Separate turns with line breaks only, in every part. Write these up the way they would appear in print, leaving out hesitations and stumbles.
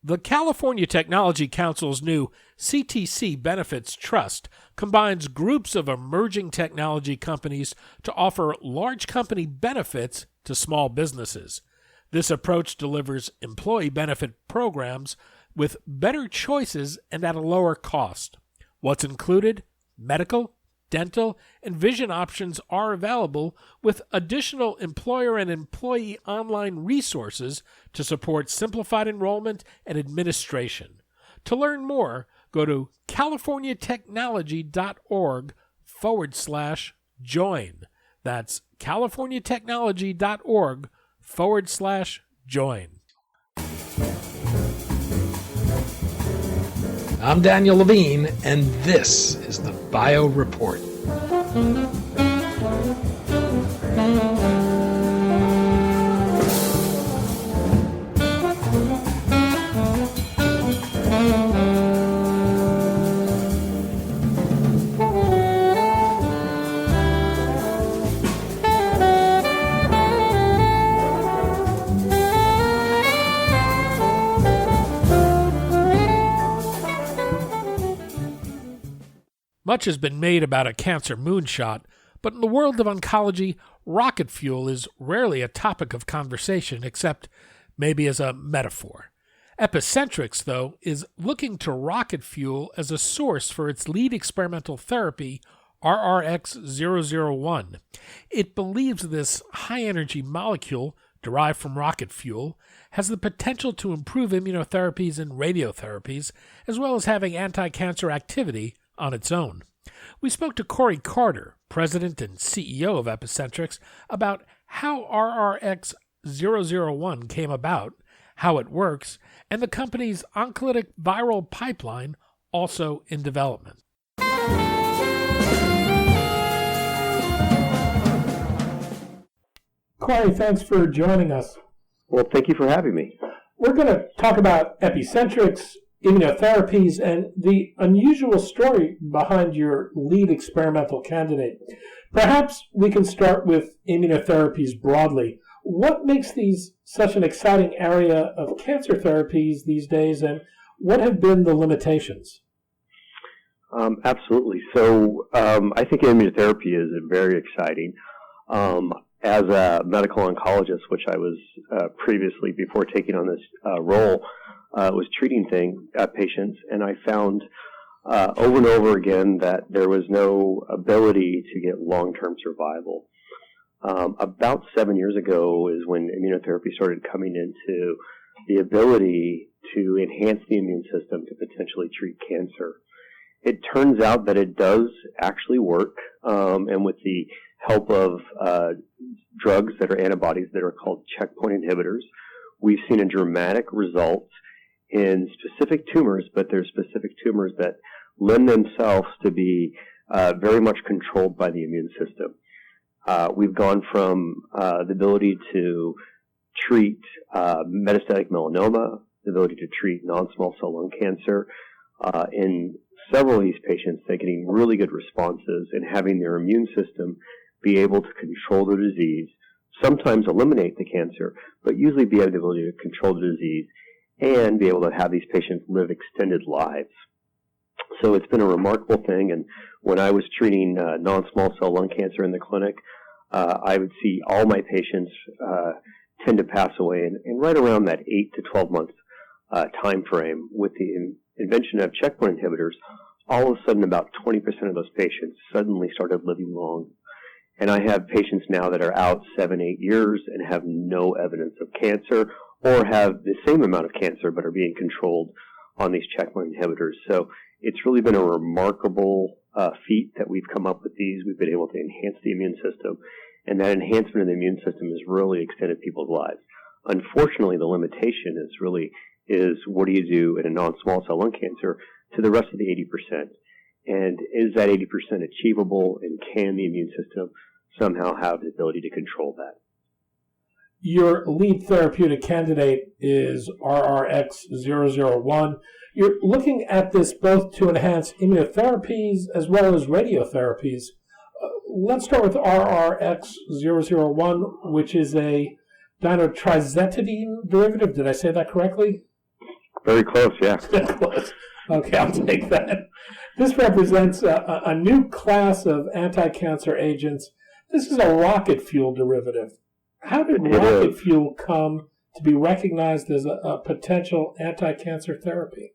The California Technology Council's new CTC Benefits Trust combines groups of emerging technology companies to offer large company benefits to small businesses. This approach delivers employee benefit programs with better choices and at a lower cost. What's included? Medical, dental, and vision options are available with additional employer and employee online resources to support simplified enrollment and administration. To learn more, go to californiatechnology.org/join. That's californiatechnology.org/join.
I'm Daniel Levine, and this is the Bio Report.
Much has been made about a cancer moonshot, but in the world of oncology, rocket fuel is rarely a topic of conversation, except maybe as a metaphor. EpicentRx, though, is looking to rocket fuel as a source for its lead experimental therapy, RRX-001. It believes this high-energy molecule, derived from rocket fuel, has the potential to improve immunotherapies and radiotherapies, as well as having anticancer activity on its own. We spoke to Corey Carter, president and CEO of EpicentRx, about how RRX-001 came about, how it works, and the company's oncolytic viral pipeline, also in development.
Corey, thanks for joining us.
Well, thank you for having me.
We're going to talk about EpicentRx, immunotherapies, and the unusual story behind your lead experimental candidate. Perhaps we can start with immunotherapies broadly. What makes these such an exciting area of cancer therapies these days, and what have been the limitations?
Absolutely. So I think immunotherapy is very exciting. As a medical oncologist, which I was previously before taking on this role, was treating patients, and I found over and over again that there was no ability to get long-term survival. About 7 years ago is when immunotherapy started coming into the ability to enhance the immune system to potentially treat cancer. It turns out that it does actually work, and with the help of drugs that are antibodies that are called checkpoint inhibitors, we've seen a dramatic result in specific tumors, but there's specific tumors that lend themselves to be very much controlled by the immune system. We've gone from the ability to treat metastatic melanoma, the ability to treat non-small cell lung cancer, in several of these patients, they're getting really good responses and having their immune system be able to control the disease, sometimes eliminate the cancer, but usually be able to control the disease and be able to have these patients live extended lives. So it's been a remarkable thing, and when I was treating non-small cell lung cancer in the clinic, I would see all my patients tend to pass away in right around that 8 to 12 month time frame. With the invention of checkpoint inhibitors, all of a sudden about 20% of those patients suddenly started living long. And I have patients now that are out 7, 8 years and have no evidence of cancer, or have the same amount of cancer but are being controlled on these checkpoint inhibitors. So it's really been a remarkable feat that we've come up with these. We've been able to enhance the immune system, and that enhancement of the immune system has really extended people's lives. Unfortunately, the limitation is what do you do in a non-small cell lung cancer to the rest of the 80%? And is that 80% achievable, and can the immune system somehow have the ability to control that?
Your lead therapeutic candidate is RRX-001. You're looking at this both to enhance immunotherapies as well as radiotherapies. Let's start with RRX-001, which is a dinotrizetidine derivative. Did I say that correctly?
Very close, yeah.
Close. Okay, I'll take that. This represents a new class of anti-cancer agents. This is a rocket fuel derivative. How did rocket fuel come to be recognized as a potential anti-cancer therapy?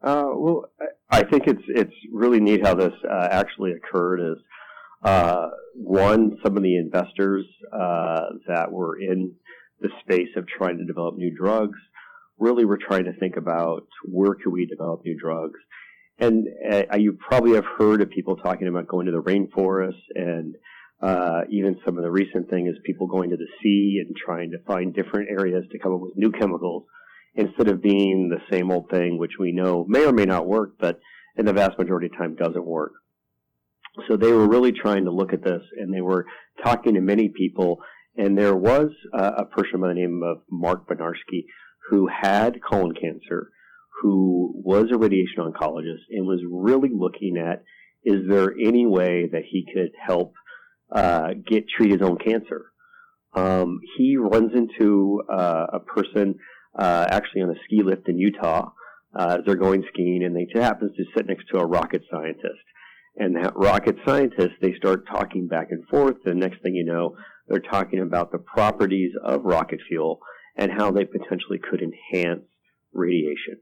Well, I think it's really neat how this actually occurred. Is one, some of the investors that were in the space of trying to develop new drugs really were trying to think about where could we develop new drugs. And you probably have heard of people talking about going to the rainforest, and even some of the recent thing is people going to the sea and trying to find different areas to come up with new chemicals instead of being the same old thing, which we know may or may not work, but in the vast majority of time doesn't work. So they were really trying to look at this, and they were talking to many people, and there was a person by the name of Mark Benarski who had colon cancer, who was a radiation oncologist, and was really looking at, is there any way that he could help treat his own cancer? He runs into a person actually on a ski lift in Utah. They're going skiing, and they happens to sit next to a rocket scientist. And that rocket scientist, they start talking back and forth. The next thing you know, they're talking about the properties of rocket fuel and how they potentially could enhance radiation.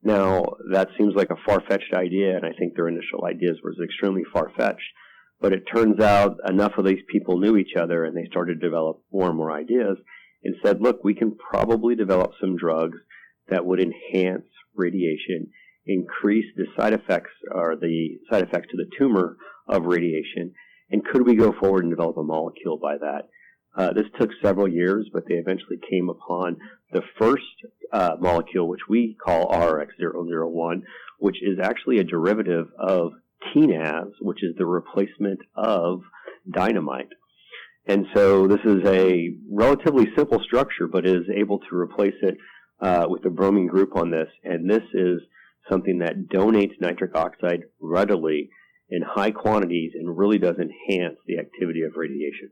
Now, that seems like a far-fetched idea, and I think their initial ideas were extremely far-fetched. But it turns out enough of these people knew each other, and they started to develop more and more ideas and said, look, we can probably develop some drugs that would enhance radiation, increase the side effects or the side effects to the tumor of radiation, and could we go forward and develop a molecule by that? This took several years, but they eventually came upon the first molecule, which we call RX-001, which is actually a derivative of TNAS, which is the replacement of dynamite. And so this is a relatively simple structure, but is able to replace it with a bromine group on this. And this is something that donates nitric oxide readily in high quantities and really does enhance the activity of radiation.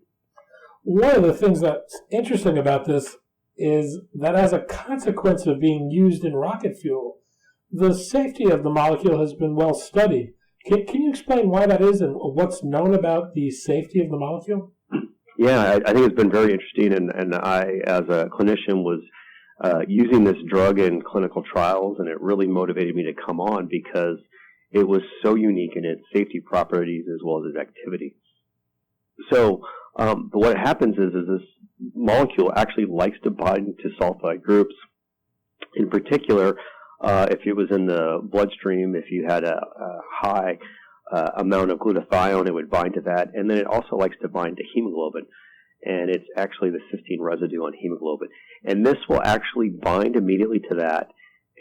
One of the things that's interesting about this is that as a consequence of being used in rocket fuel, the safety of the molecule has been well studied. Can you explain why that is and what's known about the safety of the molecule?
Yeah, I think it's been very interesting, and I, as a clinician, was using this drug in clinical trials, and it really motivated me to come on because it was so unique in its safety properties as well as its activity. So what happens is this molecule actually likes to bind to sulfide groups. In particular, if it was in the bloodstream, if you had a high amount of glutathione, it would bind to that. And then it also likes to bind to hemoglobin. And it's actually the cysteine residue on hemoglobin. And this will actually bind immediately to that.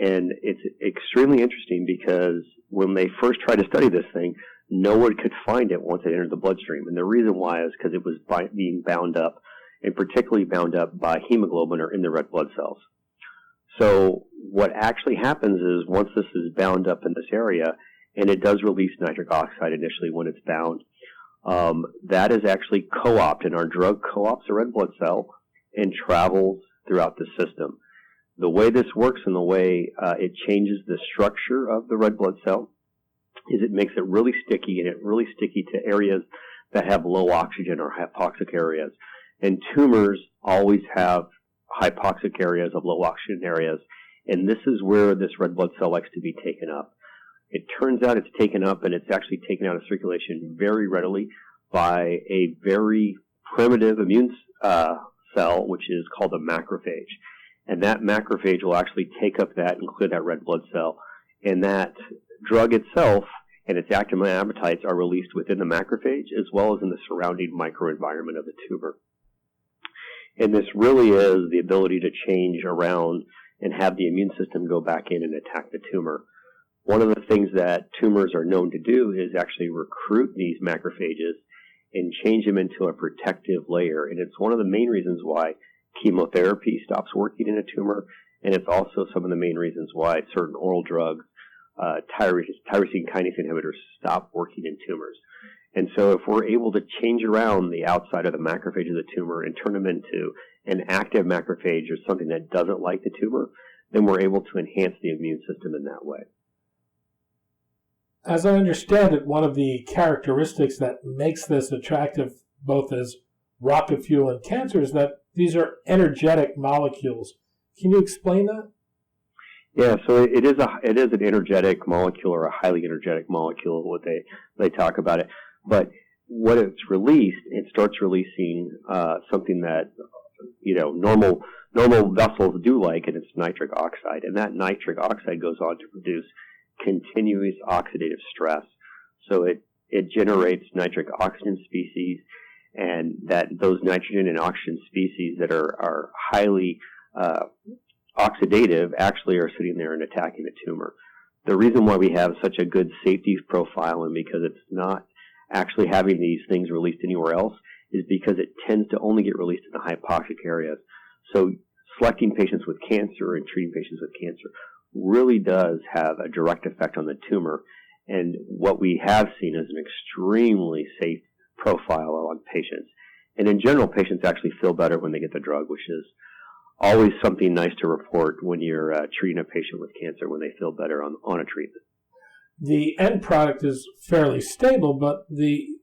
And it's extremely interesting because when they first tried to study this thing, no one could find it once it entered the bloodstream. And the reason why is because it was being bound up, and particularly bound up by hemoglobin or in the red blood cells. So what actually happens is once this is bound up in this area, and it does release nitric oxide initially when it's bound, that is actually co-opted, and our drug co-opts a red blood cell and travels throughout the system. The way this works and the way it changes the structure of the red blood cell is it makes it really sticky, and it's really sticky to areas that have low oxygen or hypoxic areas. And tumors always have hypoxic areas of low oxygen areas, and this is where this red blood cell likes to be taken up. It turns out it's taken up, and it's actually taken out of circulation very readily by a very primitive immune cell, which is called a macrophage. And that macrophage will actually take up that and clear that red blood cell. And that drug itself and its active metabolites are released within the macrophage as well as in the surrounding microenvironment of the tumor. And this really is the ability to change around and have the immune system go back in and attack the tumor. One of the things that tumors are known to do is actually recruit these macrophages and change them into a protective layer. And it's one of the main reasons why chemotherapy stops working in a tumor, and it's also some of the main reasons why certain oral drugs, tyrosine kinase inhibitors, stop working in tumors. And so if we're able to change around the outside of the macrophage of the tumor and turn them into an active macrophage or something that doesn't like the tumor, then we're able to enhance the immune system in that way.
As I understand it, one of the characteristics that makes this attractive both as rocket fuel and cancer is that these are energetic molecules. Can you explain that?
Yeah, so it is an energetic molecule, or a highly energetic molecule, what they talk about it. But what it's released, it starts releasing something that normal vessels do like, and it's nitric oxide. And that nitric oxide goes on to produce continuous oxidative stress. So it generates nitric oxygen species, and those nitrogen and oxygen species that are highly oxidative actually are sitting there and attacking the tumor. The reason why we have such a good safety profile, and because it's not actually having these things released anywhere else, is because it tends to only get released in the hypoxic areas. So selecting patients with cancer and treating patients with cancer really does have a direct effect on the tumor. And what we have seen is an extremely safe profile on patients. And in general, patients actually feel better when they get the drug, which is always something nice to report when you're treating a patient with cancer, when they feel better on a treatment.
The end product is fairly stable, but one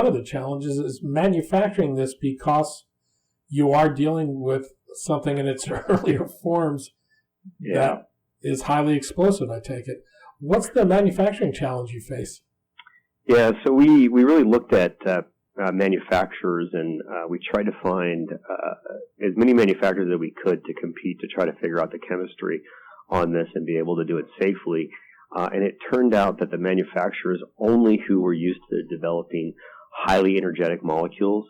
of the challenges is manufacturing this, because you are dealing with something in its earlier forms that is highly explosive, I take it. What's the manufacturing challenge you face?
Yeah, so we really looked at manufacturers, and we tried to find as many manufacturers as we could to compete, to try to figure out the chemistry on this and be able to do it safely. And it turned out that the manufacturers only who were used to developing highly energetic molecules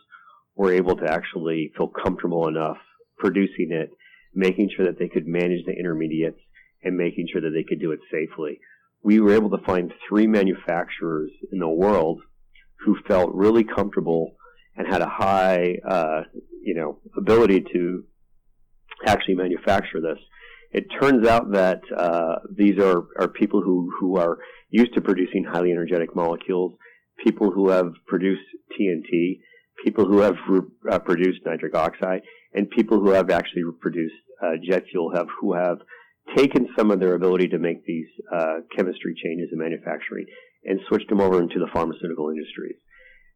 were able to actually feel comfortable enough producing it, making sure that they could manage the intermediates, and making sure that they could do it safely. We were able to find 3 manufacturers in the world who felt really comfortable and had a high, ability to actually manufacture this. It turns out that these are people who are used to producing highly energetic molecules, people who have produced TNT, people who have produced nitric oxide, and people who have actually produced jet fuel, who have taken some of their ability to make these chemistry changes in manufacturing and switched them over into the pharmaceutical industries.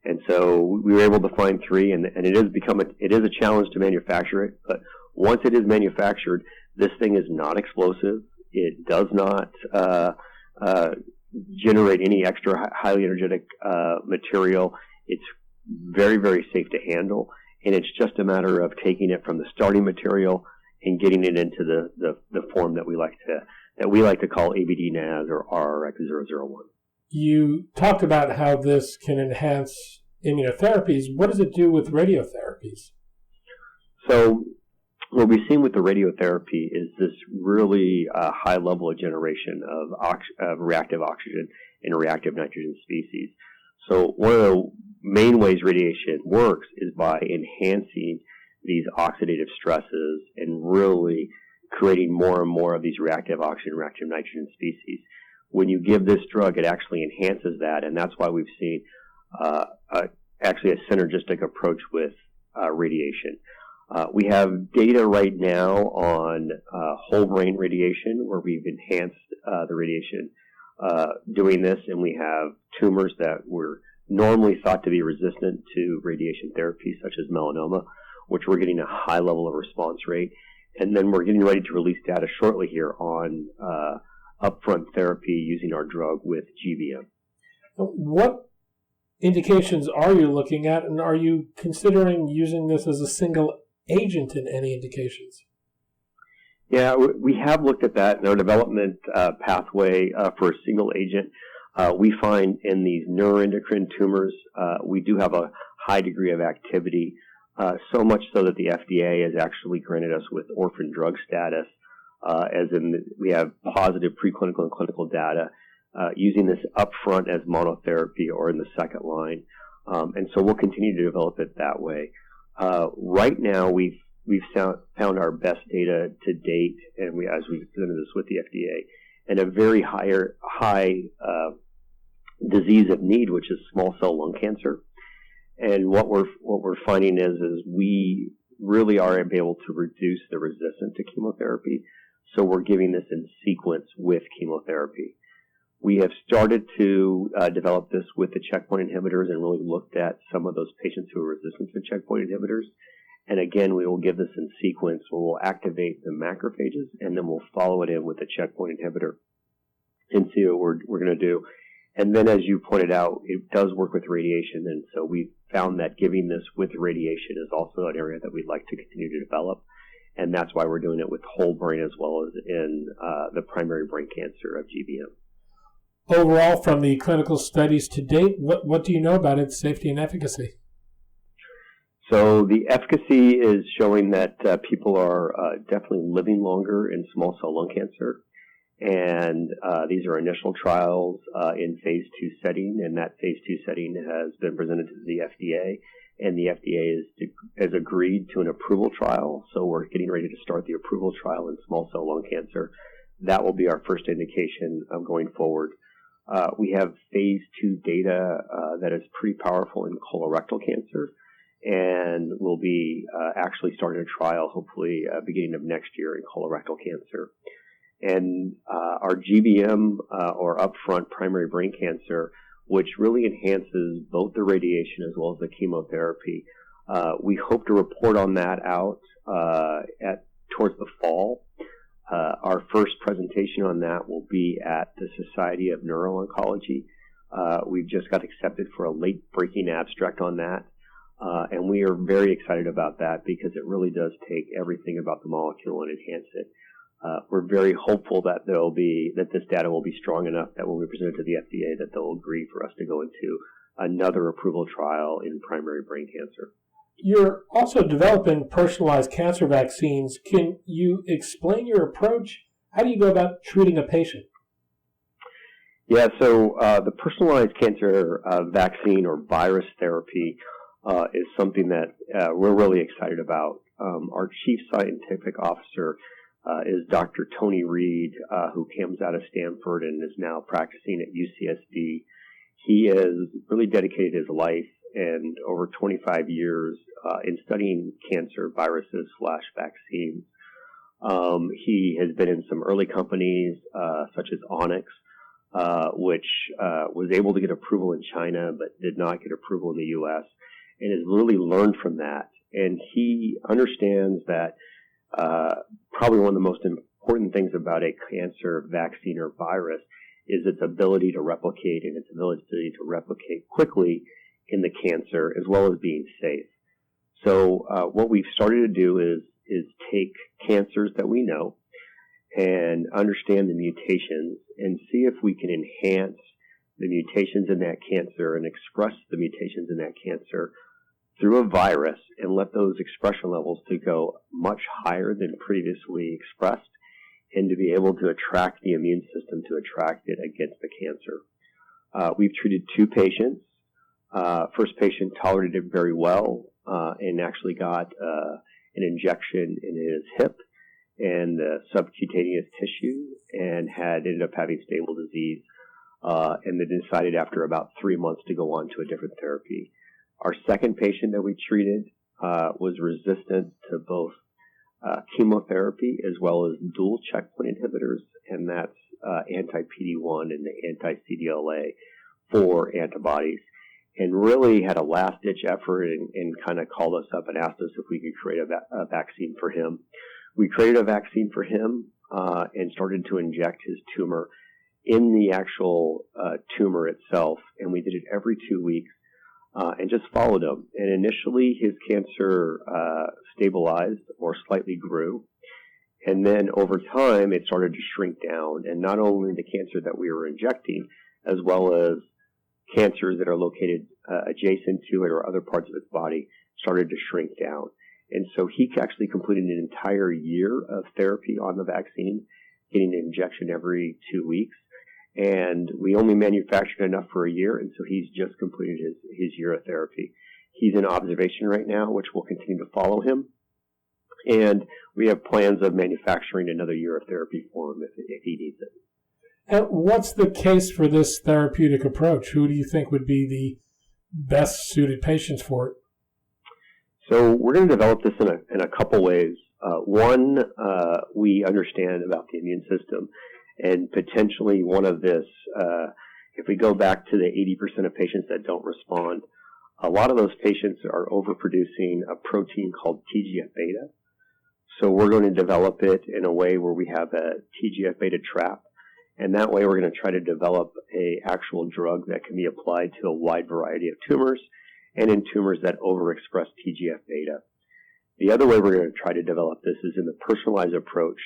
And so we were able to find 3, and it is a challenge to manufacture it. But once it is manufactured, this thing is not explosive. It does not generate any extra highly energetic material. It's very, very safe to handle, and it's just a matter of taking it from the starting material and getting it into the form that we like to call ABD-NAS or RRX-001.
You talked about how this can enhance immunotherapies. What does it do with radiotherapies?
So what we've seen with the radiotherapy is this really high level of generation of reactive oxygen and reactive nitrogen species. So one of the main ways radiation works is by enhancing these oxidative stresses and really creating more and more of these reactive oxygen, reactive nitrogen species. When you give this drug, it actually enhances that, and that's why we've seen actually a synergistic approach with radiation. We have data right now on whole brain radiation, where we've enhanced the radiation doing this, and we have tumors that were normally thought to be resistant to radiation therapy, such as melanoma, which we're getting a high level of response rate. And then we're getting ready to release data shortly here on upfront therapy using our drug with GBM.
What indications are you looking at, and are you considering using this as a single agent in any indications?
Yeah, we have looked at that in our development pathway for a single agent. We find in these neuroendocrine tumors, we do have a high degree of activity, so much so that the FDA has actually granted us with orphan drug status, as in we have positive preclinical and clinical data using this upfront as monotherapy or in the second line. And so we'll continue to develop it that way. Right now, we've found our best data to date, and as we presented this with the FDA, and a very high disease of need, which is small cell lung cancer. And what we're finding is we really are able to reduce the resistance to chemotherapy. So we're giving this in sequence with chemotherapy. We have started to develop this with the checkpoint inhibitors and really looked at some of those patients who are resistant to checkpoint inhibitors. And again, we will give this in sequence where we'll activate the macrophages and then we'll follow it in with the checkpoint inhibitor and see what we're going to do. And then, as you pointed out, it does work with radiation. And so we found that giving this with radiation is also an area that we'd like to continue to develop. And that's why we're doing it with whole brain as well as in the primary brain cancer of GBM.
Overall, from the clinical studies to date, what do you know about its safety and efficacy?
So the efficacy is showing that people are definitely living longer in small cell lung cancer. And these are initial trials in phase 2 setting, and that phase 2 setting has been presented to the FDA, and the FDA has agreed to an approval trial. So we're getting ready to start the approval trial in small cell lung cancer. That will be our first indication of going forward. We have phase 2 data that is pretty powerful in colorectal cancer, and we'll be actually starting a trial hopefully beginning of next year in colorectal cancer. And our GBM or upfront primary brain cancer, which really enhances both the radiation as well as the chemotherapy. We hope to report on that out towards the fall. Our first presentation on that will be at the Society of Neuro-Oncology. We've just got accepted for a late-breaking abstract on that. And we are very excited about that because it really does take everything about the molecule and enhance it. We're very hopeful that this data will be strong enough that when we present it to the FDA that they'll agree for us to go into another approval trial in primary brain cancer.
You're also developing personalized cancer vaccines. Can you explain your approach? How do you go about treating a patient?
Yeah, so the personalized cancer vaccine or virus therapy is something that we're really excited about. Our chief scientific officer is Dr. Tony Reed, who comes out of Stanford and is now practicing at UCSD. He has really dedicated his life and over 25 years in studying cancer viruses / vaccines. He has been in some early companies such as Onyx, which was able to get approval in China but did not get approval in the U.S., and has really learned from that. And he understands that probably one of the most important things about a cancer vaccine or virus is its ability to replicate and its ability to replicate quickly in the cancer as well as being safe. So what we've started to do is take cancers that we know and understand the mutations and see if we can enhance the mutations in that cancer and express the mutations in that cancer through a virus and let those expression levels to go much higher than previously expressed and to be able to attract the immune system to attract it against the cancer. We've treated 2 patients. First patient tolerated it very well and actually got an injection in his hip and subcutaneous tissue and ended up having stable disease and then decided after about 3 months to go on to a different therapy. Our second patient that we treated was resistant to both chemotherapy as well as dual checkpoint inhibitors, and that's anti-PD-1 and the anti-CTLA-4 antibodies, and really had a last-ditch effort and kind of called us up and asked us if we could create a vaccine for him. We created a vaccine for him and started to inject his tumor in the actual tumor itself, and we did it every 2 weeks. And just followed him. And initially, his cancer stabilized or slightly grew. And then over time, it started to shrink down. And not only the cancer that we were injecting, as well as cancers that are located adjacent to it or other parts of its body, started to shrink down. And so he actually completed an entire year of therapy on the vaccine, getting an injection every 2 weeks. And we only manufactured enough for a year, and so he's just completed his year of therapy. He's in observation right now, which will continue to follow him. And we have plans of manufacturing another year of therapy for him if he needs it.
And what's the case for this therapeutic approach? Who do you think would be the best suited patients for it?
So we're going to develop this in a couple ways. One, we understand about the immune system, and potentially one of this, if we go back to the 80% of patients that don't respond, a lot of those patients are overproducing a protein called TGF-beta. So we're going to develop it in a way where we have a TGF-beta trap, and that way we're going to try to develop a actual drug that can be applied to a wide variety of tumors and in tumors that overexpress TGF-beta. The other way we're going to try to develop this is in the personalized approach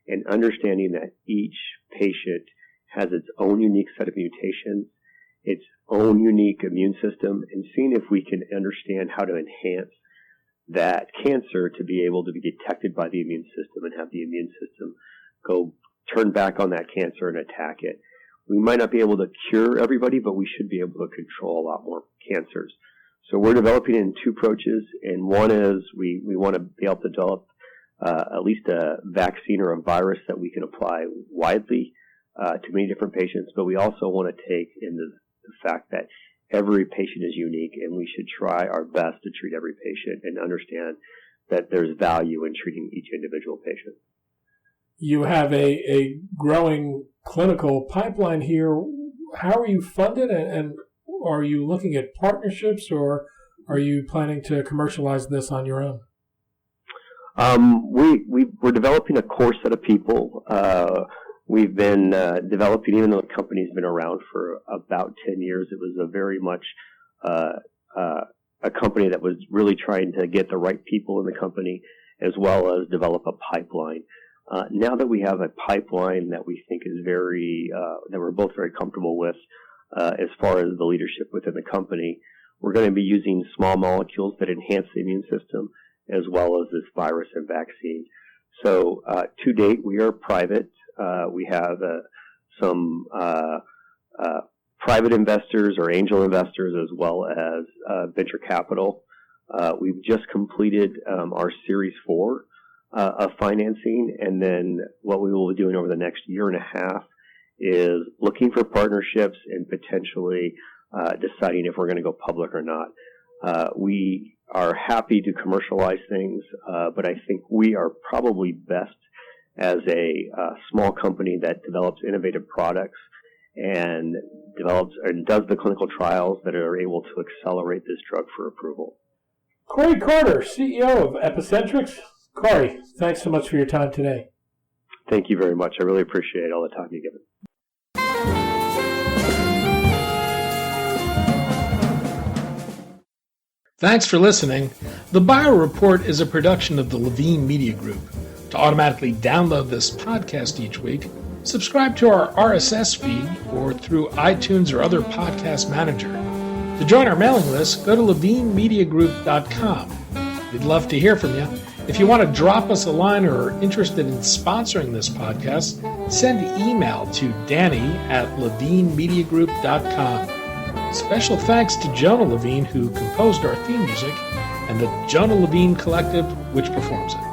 and understanding that each patient has its own unique set of mutations, its own unique immune system, and seeing if we can understand how to enhance that cancer to be able to be detected by the immune system and have the immune system go turn back on that cancer and attack it. We might not be able to cure everybody, but we should be able to control a lot more cancers. So we're developing in two approaches, and one is we want to be able to develop at least a vaccine or a virus that we can apply widely to many different patients, but we also want to take into the fact that every patient is unique, and we should try our best to treat every patient and understand that there's value in treating each individual patient.
You have a growing clinical pipeline here. How are you funded, and are you looking at partnerships, or are you planning to commercialize this on your own?
We're developing a core set of people. We've been developing, even though the company's been around for about 10 years, it was a very much a company that was really trying to get the right people in the company as well as develop a pipeline. Now that we have a pipeline that we think is that we're both very comfortable with as far as the leadership within the company, we're going to be using small molecules that enhance the immune system as well as this virus and vaccine. So to date, we are private. We have some private investors or angel investors as well as venture capital. We've just completed our Series 4 of financing, and then what we will be doing over the next year and a half is looking for partnerships and potentially deciding if we're going to go public or not. We are happy to commercialize things, but I think we are probably best as a small company that develops innovative products and does the clinical trials that are able to accelerate this drug for approval.
Corey Carter, CEO of EpicentRx. Corey, thanks so much for your time today.
Thank you very much. I really appreciate all the time you've given.
Thanks for listening. The Bio Report is a production of the Levine Media Group. To automatically download this podcast each week, subscribe to our RSS feed or through iTunes or other podcast manager. To join our mailing list, go to levinemediagroup.com. We'd love to hear from you. If you want to drop us a line or are interested in sponsoring this podcast, send email to danny@levinemediagroup.com. Special thanks to Jonah Levine, who composed our theme music, and the Jonah Levine Collective, which performs it.